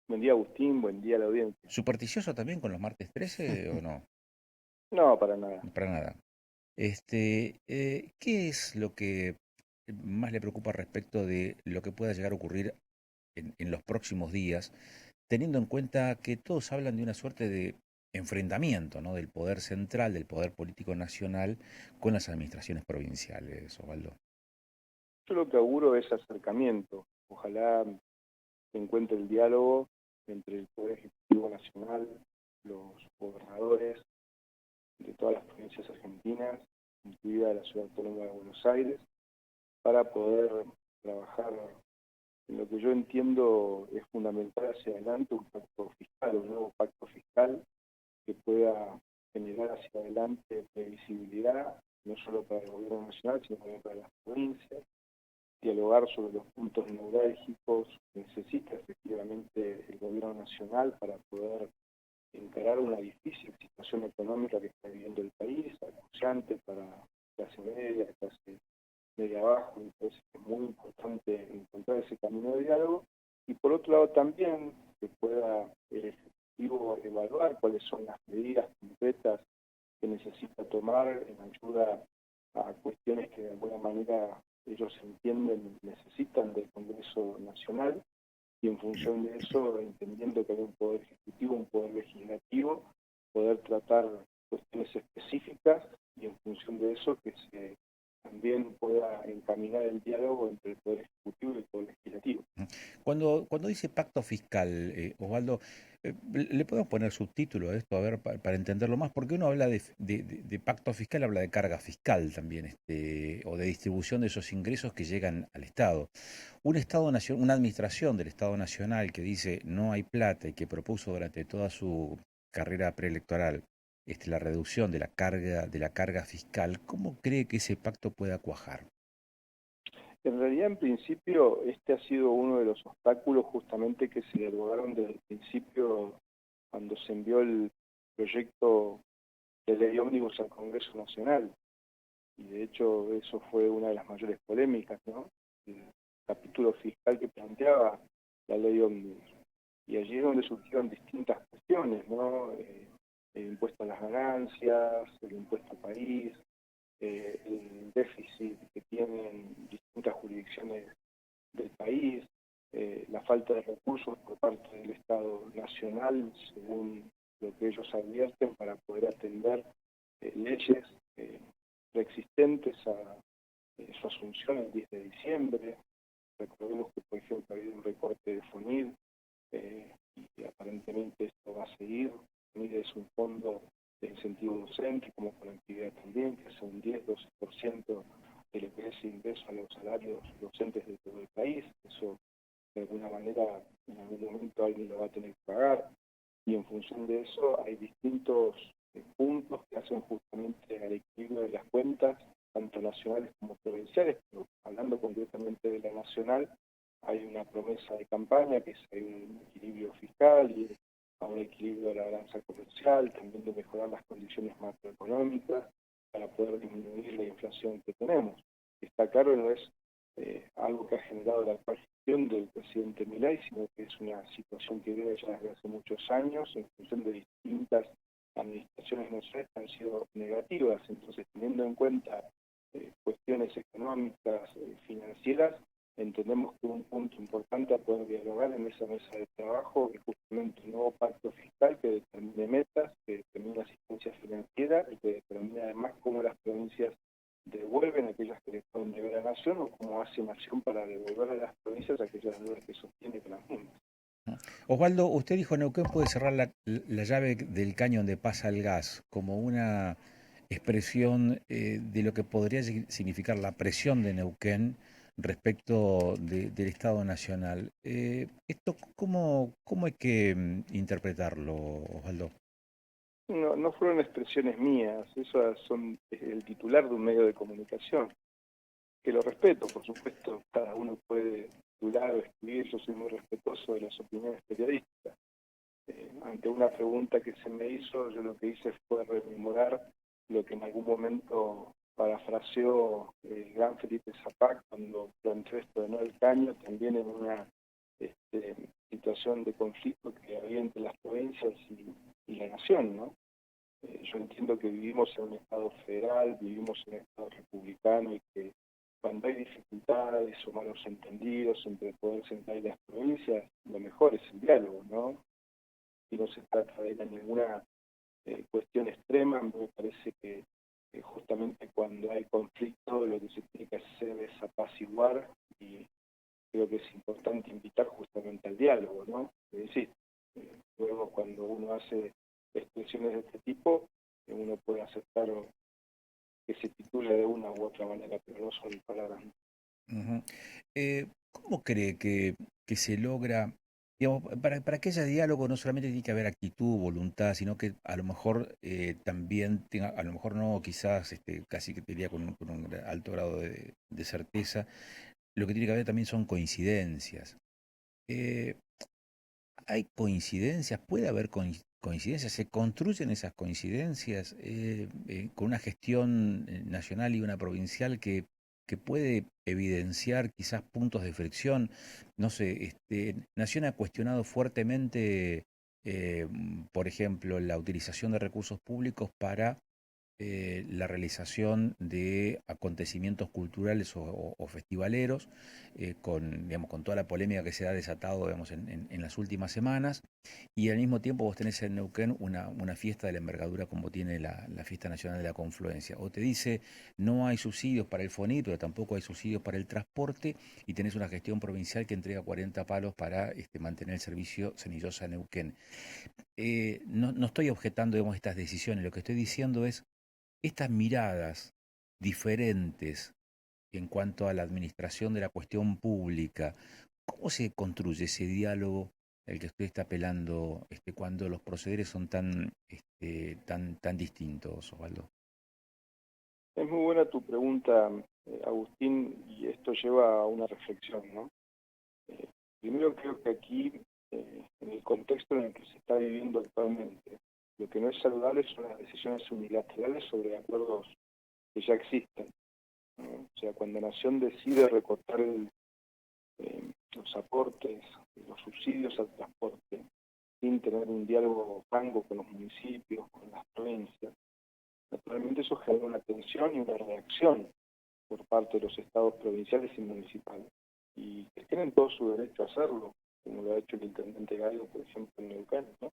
Buen día, Agustín, buen día a la audiencia. ¿Supersticioso también con los martes 13 o no? No, para nada. Para nada. ¿Qué es lo que más le preocupa respecto de lo que pueda llegar a ocurrir en los próximos días, teniendo en cuenta que todos hablan de una suerte de enfrentamiento, ¿no? Del poder central, del poder político nacional con las administraciones provinciales, Osvaldo? Yo lo que auguro es acercamiento. Ojalá se encuentre el diálogo entre el Poder Ejecutivo Nacional, los gobernadores de todas las provincias argentinas, incluida la Ciudad Autónoma de Buenos Aires, para poder trabajar en lo que yo entiendo es fundamental hacia adelante un pacto fiscal, un nuevo pacto fiscal que pueda generar hacia adelante previsibilidad, no solo para el gobierno nacional, sino también para las provincias, dialogar sobre los puntos neurálgicos que necesita efectivamente el gobierno nacional para poder encarar una difícil situación económica que está viviendo el país, acuciante para clase media, clase media abajo. Entonces es muy importante encontrar ese camino de diálogo y por otro lado también que pueda el Ejecutivo evaluar cuáles son las medidas concretas que necesita tomar en ayuda a cuestiones que de alguna manera ellos entienden necesitan del Congreso Nacional y en función de eso, entendiendo que hay un poder ejecutivo, un poder legislativo, poder tratar cuestiones específicas y en función de eso que se también pueda encaminar el diálogo entre el poder ejecutivo y el poder legislativo. Cuando dice pacto fiscal, Osvaldo, ¿le podemos poner subtítulo a esto, a ver, para entenderlo más? Porque uno habla de pacto fiscal, habla de carga fiscal también, o de distribución de esos ingresos que llegan al Estado. Un Estado nacional, una administración del Estado Nacional que dice no hay plata y que propuso durante toda su carrera preelectoral la reducción de la carga fiscal, ¿cómo cree que ese pacto pueda cuajar? En realidad, en principio, este ha sido uno de los obstáculos justamente que se derrogaron desde el principio cuando se envió el proyecto de ley ómnibus al Congreso Nacional. Y de hecho eso fue una de las mayores polémicas, ¿no? El capítulo fiscal que planteaba la ley ómnibus. Y allí es donde surgieron distintas cuestiones, ¿no? El impuesto a las ganancias, el impuesto al país, el déficit que tienen distintas jurisdicciones del país, la falta de recursos por parte del Estado Nacional, según lo que ellos advierten, para poder atender leyes eh, preexistentes a su asunción el 10 de diciembre. Recordemos que, por ejemplo, ha habido un recorte de FONID y aparentemente esto va a seguir. FONID es un fondo de incentivo docente, como conectividad también, que hace un 10-12% de lo que es ingreso a los salarios docentes de todo el país. Eso, de alguna manera, en algún momento alguien lo va a tener que pagar. Y en función de eso hay distintos puntos que hacen justamente al equilibrio de las cuentas, tanto nacionales como provinciales, pero hablando concretamente de la nacional, hay una promesa de campaña que es hay un equilibrio fiscal y a un equilibrio de la balanza comercial, también de mejorar las condiciones macroeconómicas para poder disminuir la inflación que tenemos. Está claro, no es algo que ha generado la actual gestión del presidente Milei, sino que es una situación que viene ya desde hace muchos años en función de distintas administraciones nacionales que han sido negativas. Entonces, teniendo en cuenta cuestiones económicas, financieras, entendemos que un punto importante a poder dialogar en esa mesa de trabajo es justamente un nuevo pacto fiscal que determine metas, que determine asistencia financiera y que determine además cómo las provincias devuelven aquellas que le pueden deber a la nación o cómo hace nación para devolver a las provincias aquellas deudas que sostiene con las mismas. Osvaldo, usted dijo Neuquén puede cerrar la llave del caño donde pasa el gas como una expresión de lo que podría significar la presión de Neuquén respecto del Estado Nacional. ¿Esto cómo hay que interpretarlo, Osvaldo? No, no fueron expresiones mías, esas son el titular de un medio de comunicación, que lo respeto, por supuesto, cada uno puede titular o escribir, yo soy muy respetuoso de las opiniones periodísticas. Ante una pregunta que se me hizo, yo lo que hice fue rememorar lo que en algún momento parafraseó el gran Felipe Zapac cuando planteó esto de no el caño, también en una situación de conflicto que había entre las provincias y la nación, ¿no? Yo entiendo que vivimos en un Estado federal, vivimos en un Estado republicano y que cuando hay dificultades o malos entendidos entre el Poder Central y las provincias, lo mejor es el diálogo, ¿no? Y no se trata de ninguna cuestión extrema. Me parece que justamente cuando hay conflicto lo que se tiene que hacer es apaciguar, y creo que es importante invitar justamente al diálogo, ¿no? Es decir, luego cuando uno hace expresiones de este tipo, uno puede aceptar que se titule de una u otra manera, pero no son palabras. Ujú. ¿Cómo cree que se logra, digamos, para que haya diálogo no solamente tiene que haber actitud, voluntad, sino que a lo mejor también tenga, a lo mejor no, quizás casi que te diría con un alto grado de certeza, lo que tiene que haber también son coincidencias. Eh, ¿Hay coincidencias? ¿Puede haber coincidencias? ¿Se construyen esas coincidencias con una gestión nacional y una provincial que puede evidenciar quizás puntos de fricción? No sé, Nación ha cuestionado fuertemente, por ejemplo, la utilización de recursos públicos para la realización de acontecimientos culturales o festivaleros, digamos, con toda la polémica que se ha desatado, digamos, en las últimas semanas, y al mismo tiempo vos tenés en Neuquén una fiesta de la envergadura como tiene la Fiesta Nacional de la Confluencia. O te dice, no hay subsidios para el FONI, pero tampoco hay subsidios para el transporte, y tenés una gestión provincial que entrega 40 palos para mantener el servicio Cenillosa-Neuquén. No estoy objetando, digamos, estas decisiones, lo que estoy diciendo es estas miradas diferentes en cuanto a la administración de la cuestión pública, ¿cómo se construye ese diálogo al que usted está apelando cuando los procederes son tan distintos, Osvaldo? Es muy buena tu pregunta, Agustín, y esto lleva a una reflexión, ¿no? Eh, Primero creo que aquí, en el contexto en el que se está viviendo actualmente, lo que no es saludable son las decisiones unilaterales sobre acuerdos que ya existen, ¿no? O sea, cuando Nación decide recortar los aportes, los subsidios al transporte, sin tener un diálogo franco con los municipios, con las provincias, naturalmente eso genera una tensión y una reacción por parte de los estados provinciales y municipales, y que tienen todo su derecho a hacerlo, como lo ha hecho el intendente Gallo, por ejemplo, en Neuquén, ¿no?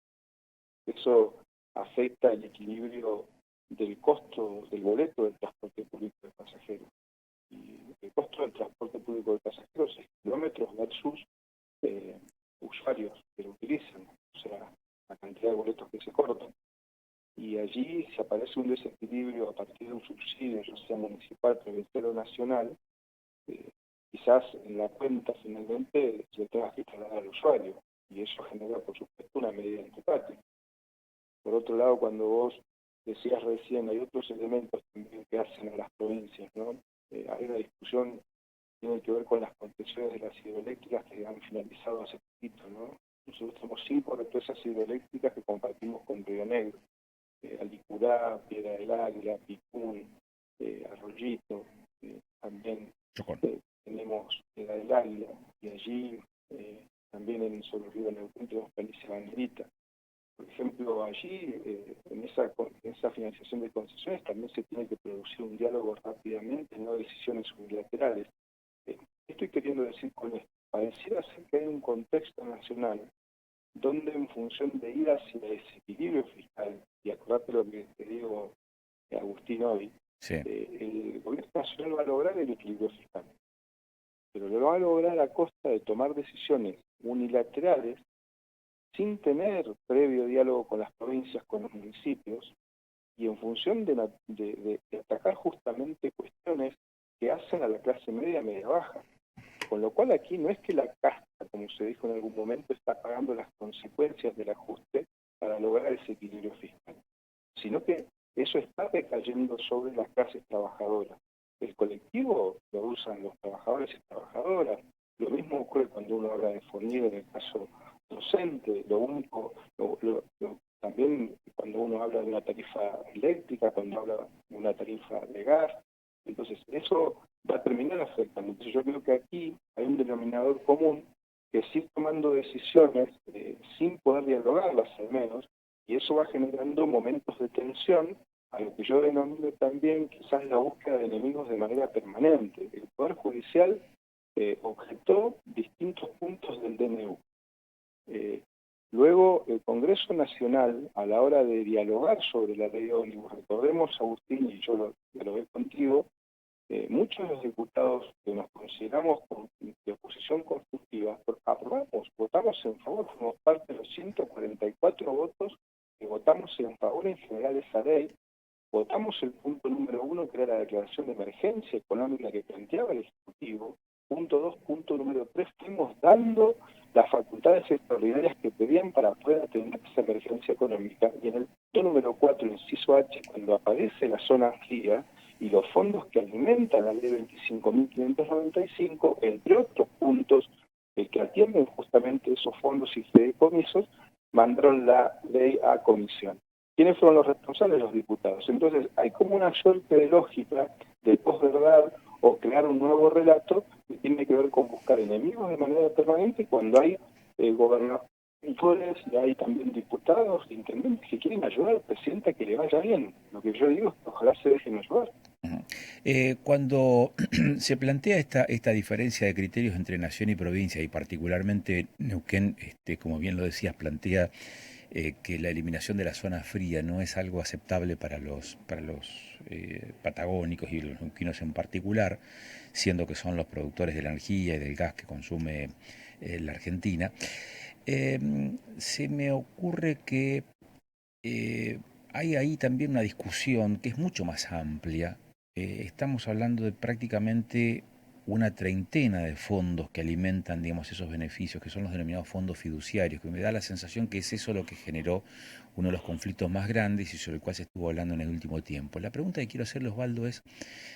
Eso afecta el equilibrio del costo del boleto del transporte público de pasajeros. Y el costo del transporte público de pasajeros es kilómetros versus usuarios que lo utilizan, o sea, la cantidad de boletos que se cortan. Y allí se aparece un desequilibrio a partir de un subsidio, ya sea municipal, provincial o nacional, eh, quizás en la cuenta finalmente se tenga que trasladar al usuario, y eso genera, por supuesto, una medida antipática. Por otro lado, cuando vos decías recién, hay otros elementos también que hacen a las provincias, ¿no? Hay una discusión que tiene que ver con las concesiones de las hidroeléctricas que han finalizado hace poquito, ¿no? Nosotros tenemos 5 represas hidroeléctricas que compartimos con Río Negro: Alicurá, Piedra del Águila, Picún, Arroyito, también Chocón. tenemos Piedra del Águila, y allí también sobre el río Neuquén tenemos Planicie Banderita. Por ejemplo, allí, en esa financiación de concesiones, también se tiene que producir un diálogo rápidamente, no decisiones unilaterales. ¿Qué estoy queriendo decir con esto? Pareciera ser que hay un contexto nacional donde, en función de ir hacia el desequilibrio fiscal, y acordate lo que te digo, Agustín, hoy, Sí. el gobierno nacional va a lograr el equilibrio fiscal, pero lo va a lograr a costa de tomar decisiones unilaterales sin tener previo diálogo con las provincias, con los municipios, y en función de atacar justamente cuestiones que hacen a la clase media baja. Con lo cual aquí no es que la casta, como se dijo en algún momento, está pagando las consecuencias del ajuste para lograr ese equilibrio fiscal, sino que eso está recayendo sobre las clases trabajadoras. El colectivo lo usan los trabajadores y trabajadoras. Lo mismo ocurre cuando uno habla de FONIR en el caso docente. Lo único, también cuando uno habla de una tarifa eléctrica, cuando habla de una tarifa de gas. Entonces, eso va a terminar afectando. Entonces, yo creo que aquí hay un denominador común es ir tomando decisiones sin poder dialogarlas al menos, y eso va generando momentos de tensión, a lo que yo denomino también quizás la búsqueda de enemigos de manera permanente. El Poder Judicial objetó distintos puntos del DNU. Luego, el Congreso Nacional, a la hora de dialogar sobre la ley ómnibus, recordemos, Agustín, y yo lo veo contigo, muchos de los diputados que nos consideramos de oposición constructiva, votamos en favor, fuimos parte de los 144 votos que votamos en favor en general de esa ley. Votamos el punto número 1, que era la declaración de emergencia económica que planteaba el Ejecutivo. Punto 2, punto número 3, fuimos dando las facultades extraordinarias que pedían para poder atender esa emergencia económica. Y en el punto número 4, inciso H, cuando aparece la zona fría y los fondos que alimentan la ley 25.595, entre otros puntos que atienden justamente esos fondos y fideicomisos, mandaron la ley a comisión. ¿Quiénes fueron los responsables? Los diputados. Entonces, hay como una suerte de lógica de posverdad o crear un nuevo relato que tiene que ver con buscar enemigos de manera permanente cuando hay gobernadores y hay también diputados, intendentes que quieren ayudar al presidente a que le vaya bien. Lo que yo digo es que ojalá se dejen ayudar. Cuando se plantea esta diferencia de criterios entre nación y provincia, y particularmente Neuquén, como bien lo decías, plantea que la eliminación de la zona fría no es algo aceptable para los patagónicos y los neuquinos en particular, siendo que son los productores de la energía y del gas que consume la Argentina. Se me ocurre que hay ahí también una discusión que es mucho más amplia. Estamos hablando de prácticamente una treintena de fondos que alimentan, digamos, esos beneficios, que son los denominados fondos fiduciarios, que me da la sensación que es eso lo que generó uno de los conflictos más grandes y sobre el cual se estuvo hablando en el último tiempo. La pregunta que quiero hacerle, Osvaldo, es,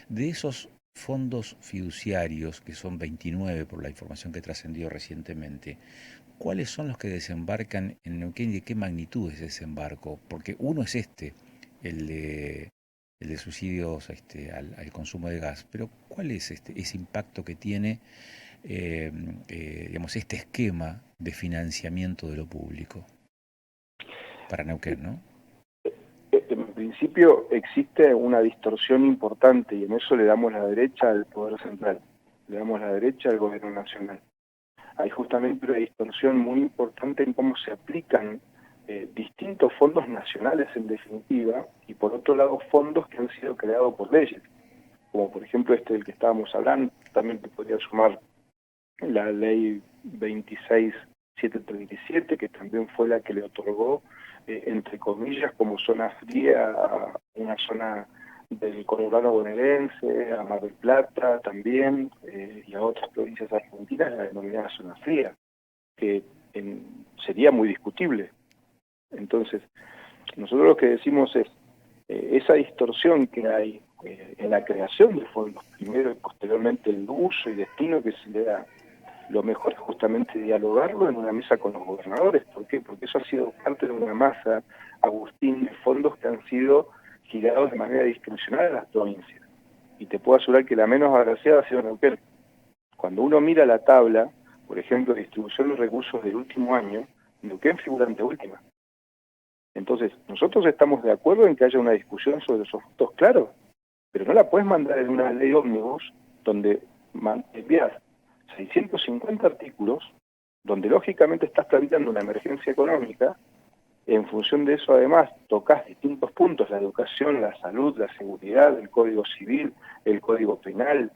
de esos fondos fiduciarios, que son 29 por la información que trascendió recientemente, ¿cuáles son los que desembarcan en Neuquén y de qué magnitud es ese desembarco? Porque uno es el de subsidios al consumo de gas, pero ¿cuál es ese impacto que tiene digamos, este esquema de financiamiento de lo público para Neuquén, ¿no? En principio existe una distorsión importante y en eso le damos la derecha al Poder Central, le damos la derecha al Gobierno Nacional. Hay justamente una distorsión muy importante en cómo se aplican distintos fondos nacionales en definitiva, y por otro lado fondos que han sido creados por leyes, como por ejemplo del que estábamos hablando. También te podría sumar la ley 26.737, que también fue la que le otorgó, entre comillas, como zona fría a una zona del conurbano bonaerense, a Mar del Plata también, y a otras provincias argentinas, la denominada zona fría, que sería muy discutible. Entonces, nosotros lo que decimos es, esa distorsión que hay en la creación de fondos, primero y posteriormente el uso y destino que se le da, lo mejor es justamente dialogarlo en una mesa con los gobernadores. ¿Por qué? Porque eso ha sido parte de una masa, Agustín, de fondos que han sido girados de manera discrecional a las provincias. Y te puedo asegurar que la menos agraciada ha sido Neuquén. Cuando uno mira la tabla, por ejemplo, de distribución de recursos del último año, Neuquén figura anteúltima. Entonces, nosotros estamos de acuerdo en que haya una discusión sobre esos fondos, claro, pero no la puedes mandar en una ley ómnibus donde envías 650 artículos, donde lógicamente estás tramitando una emergencia económica. En función de eso, además, tocas distintos puntos: la educación, la salud, la seguridad, el Código Civil, el Código Penal,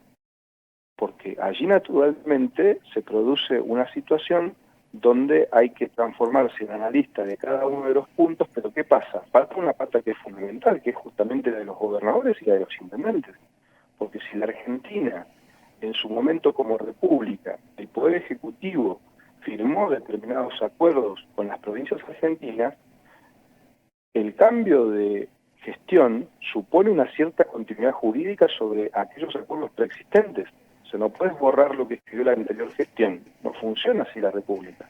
porque allí naturalmente se produce una situación donde hay que transformarse en analista de cada uno de los puntos. Pero ¿qué pasa? Falta una pata que es fundamental, que es justamente la de los gobernadores y la de los intendentes. Porque si la Argentina, en su momento como república, el Poder Ejecutivo firmó determinados acuerdos con las provincias argentinas, el cambio de gestión supone una cierta continuidad jurídica sobre aquellos acuerdos preexistentes. O sea, no puedes borrar lo que escribió la anterior gestión. No funciona así la república.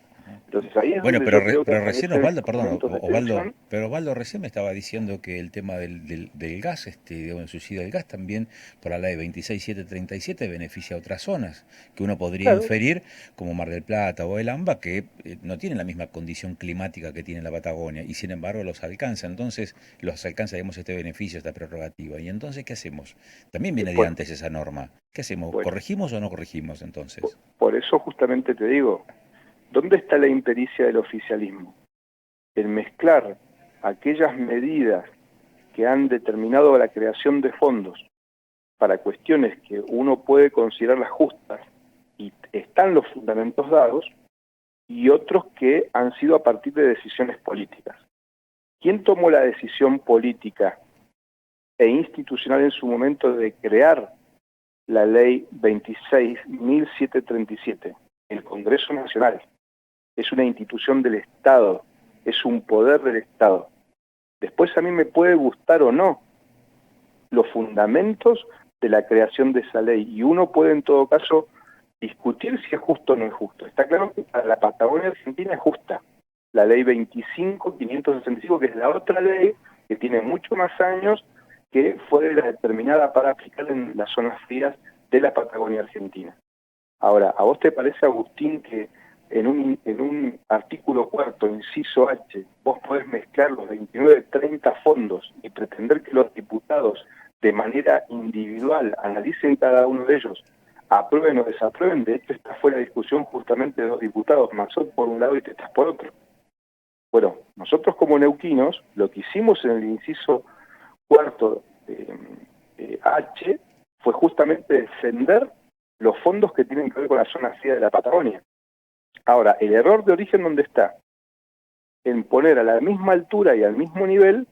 Entonces ahí es Bueno, donde yo creo que pero recién aparecen Osvaldo, perdón, momentos de Osvaldo, tensión. pero Osvaldo recién me estaba diciendo que el tema del gas, digamos, el subsidio del gas también por la ley 26737 beneficia a otras zonas, que uno podría Claro, inferir, como Mar del Plata o el AMBA, que no tienen la misma condición climática que tiene la Patagonia, y sin embargo los alcanza. Entonces, los alcanza, digamos, este beneficio, esta prerrogativa. ¿Y entonces qué hacemos? También viene de por, antes esa norma. ¿Qué hacemos? bueno, ¿Corregimos o no corregimos entonces? por eso justamente te digo, ¿dónde está la impericia del oficialismo? En mezclar aquellas medidas que han determinado la creación de fondos para cuestiones que uno puede considerarlas justas y están los fundamentos dados, y otros que han sido a partir de decisiones políticas. ¿Quién tomó la decisión política e institucional en su momento de crear la ley 26.737? El Congreso Nacional. Es una institución del Estado, es un poder del Estado. Después a mí me puede gustar o no los fundamentos de la creación de esa ley, y uno puede en todo caso discutir si es justo o no es justo. Está claro que para la Patagonia Argentina es justa. La ley 25.565, que es la otra ley que tiene mucho más años, que fue la determinada para aplicar en las zonas frías de la Patagonia Argentina. Ahora, ¿a vos te parece, Agustín, que en un artículo cuarto, inciso H, vos podés mezclar los 29, 30 fondos y pretender que los diputados de manera individual analicen cada uno de ellos, aprueben o desaprueben? De hecho, está fuera de discusión justamente de dos diputados, Mazot por un lado y Tetas por otro. Bueno, nosotros como neuquinos, lo que hicimos en el inciso cuarto H fue justamente defender los fondos que tienen que ver con la zona fría de la Patagonia. Ahora, el error de origen, ¿dónde está? En poner a la misma altura y al mismo nivel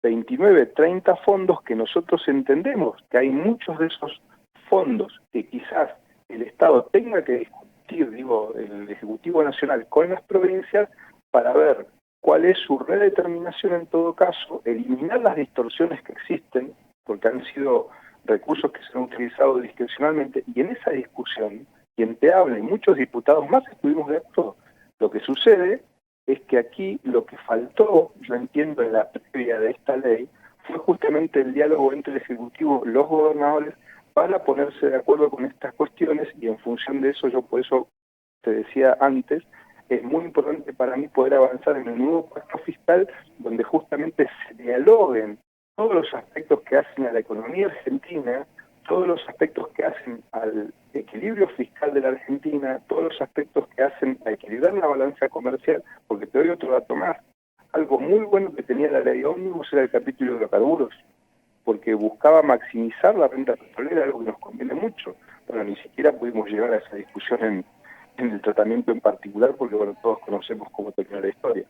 29, 30 fondos que nosotros entendemos que hay muchos de esos fondos que quizás el Estado tenga que discutir, digo, el Ejecutivo Nacional con las provincias para ver cuál es su redeterminación en todo caso, eliminar las distorsiones que existen, porque han sido recursos que se han utilizado discrecionalmente, y en esa discusión, quien te habla y muchos diputados más estuvimos de acuerdo. Lo que sucede es que aquí lo que faltó, yo entiendo, en la previa de esta ley, fue justamente el diálogo entre el Ejecutivo y los gobernadores para ponerse de acuerdo con estas cuestiones, y en función de eso, yo por eso te decía antes, es muy importante para mí poder avanzar en el nuevo pacto fiscal, donde justamente se dialoguen todos los aspectos que hacen a la economía argentina, todos los aspectos que hacen al equilibrio fiscal de la Argentina, todos los aspectos que hacen a equilibrar la balanza comercial, porque te doy otro dato más. Algo muy bueno que tenía la ley ómnibus era el capítulo de hidrocarburos, porque buscaba maximizar la renta petrolera, algo que nos conviene mucho. Bueno, ni siquiera pudimos llegar a esa discusión en el tratamiento en particular, porque bueno, todos conocemos cómo terminó la historia.